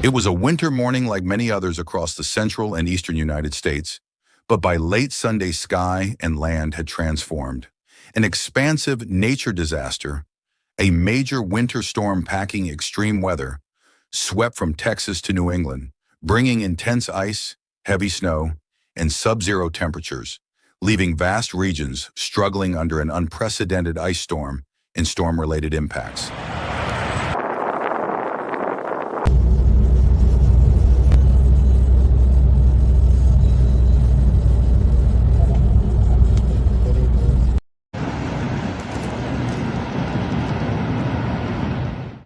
It was a winter morning like many others across the central and eastern United States, but by late Sunday sky and land had transformed. An expansive nature disaster, a major winter storm packing extreme weather, swept from Texas to New England, bringing intense ice, heavy snow, and sub-zero temperatures, leaving vast regions struggling under an unprecedented ice storm and storm-related impacts.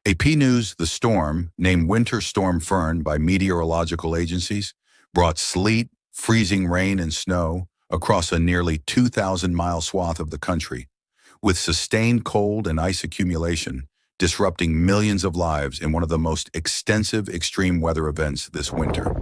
AP News, the storm, named Winter Storm Fern by meteorological agencies, brought sleet, freezing rain, and snow across a nearly 2,000-mile swath of the country, with sustained cold and ice accumulation disrupting millions of lives in one of the most extensive extreme weather events this winter.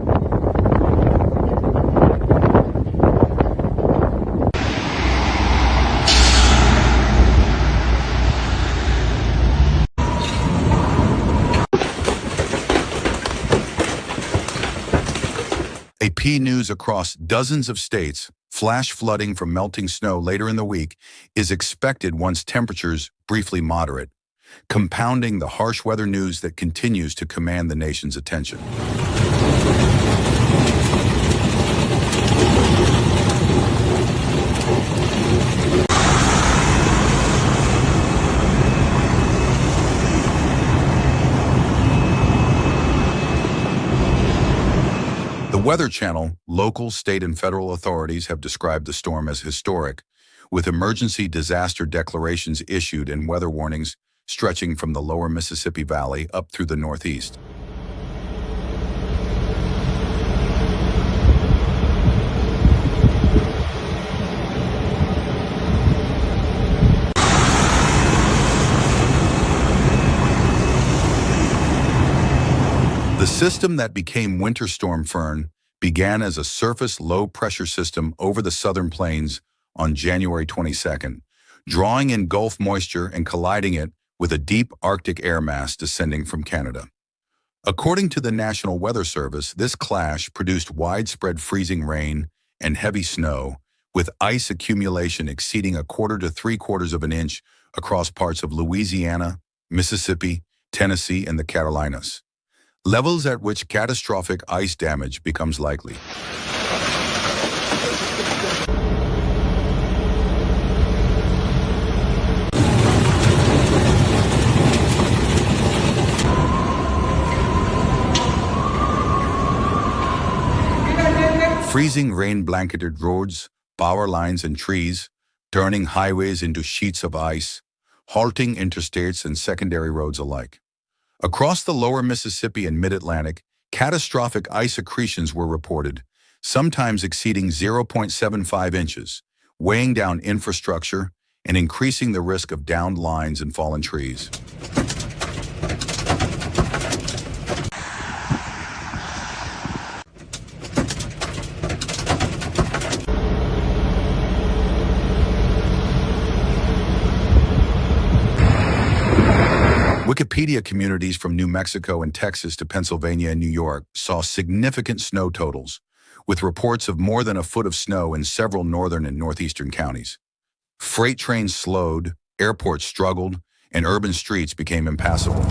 AP News across dozens of states, flash flooding from melting snow later in the week is expected once temperatures briefly moderate, compounding the harsh weather news that continues to command the nation's attention. The Weather Channel, local, state, and federal authorities have described the storm as historic, with emergency disaster declarations issued and weather warnings stretching from the lower Mississippi Valley up through the Northeast. The system that became Winter Storm Fern began as a surface low-pressure system over the southern plains on January 22nd, drawing in Gulf moisture and colliding it with a deep Arctic air mass descending from Canada. According to the National Weather Service, this clash produced widespread freezing rain and heavy snow, with ice accumulation exceeding 1/4 to 3/4 of an inch across parts of Louisiana, Mississippi, Tennessee, and the Carolinas, levels at which catastrophic ice damage becomes likely. Freezing rain blanketed roads, power lines, and trees, turning highways into sheets of ice, halting interstates and secondary roads alike. Across the lower Mississippi and mid-Atlantic, catastrophic ice accretions were reported, sometimes exceeding 0.75 inches, weighing down infrastructure and increasing the risk of downed lines and fallen trees. Wikipedia communities from New Mexico and Texas to Pennsylvania and New York saw significant snow totals, with reports of more than a foot of snow in several northern and northeastern counties. Freight trains slowed, airports struggled, and urban streets became impassable.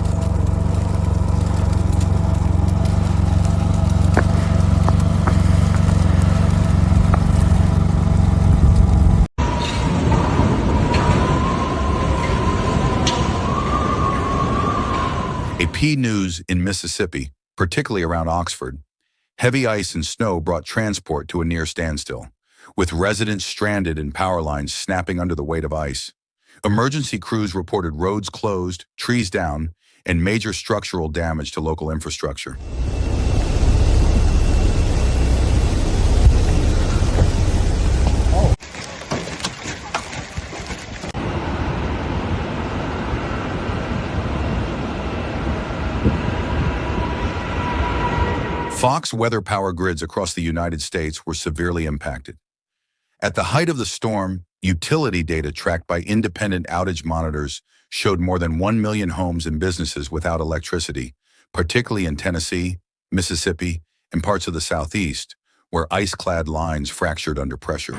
AP News in Mississippi, particularly around Oxford, heavy ice and snow brought transport to a near standstill, with residents stranded and power lines snapping under the weight of ice. Emergency crews reported roads closed, trees down, and major structural damage to local infrastructure. Fox weather power grids across the United States were severely impacted. At the height of the storm, utility data tracked by independent outage monitors showed more than 1 million homes and businesses without electricity, particularly in Tennessee, Mississippi, and parts of the Southeast, where ice-clad lines fractured under pressure.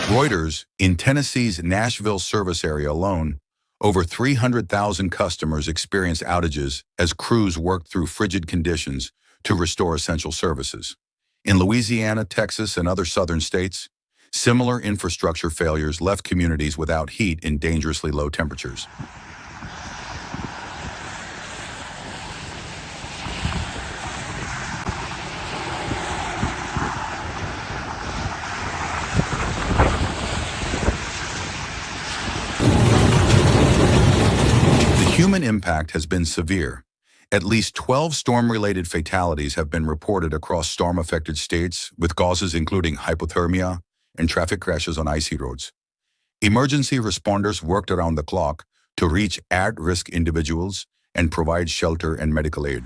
Reuters, in Tennessee's Nashville service area alone, over 300,000 customers experienced outages as crews worked through frigid conditions to restore essential services. In Louisiana, Texas, and other southern states, similar infrastructure failures left communities without heat in dangerously low temperatures. The human impact has been severe. At least 12 storm-related fatalities have been reported across storm-affected states, with causes including hypothermia and traffic crashes on icy roads. Emergency responders worked around the clock to reach at-risk individuals and provide shelter and medical aid.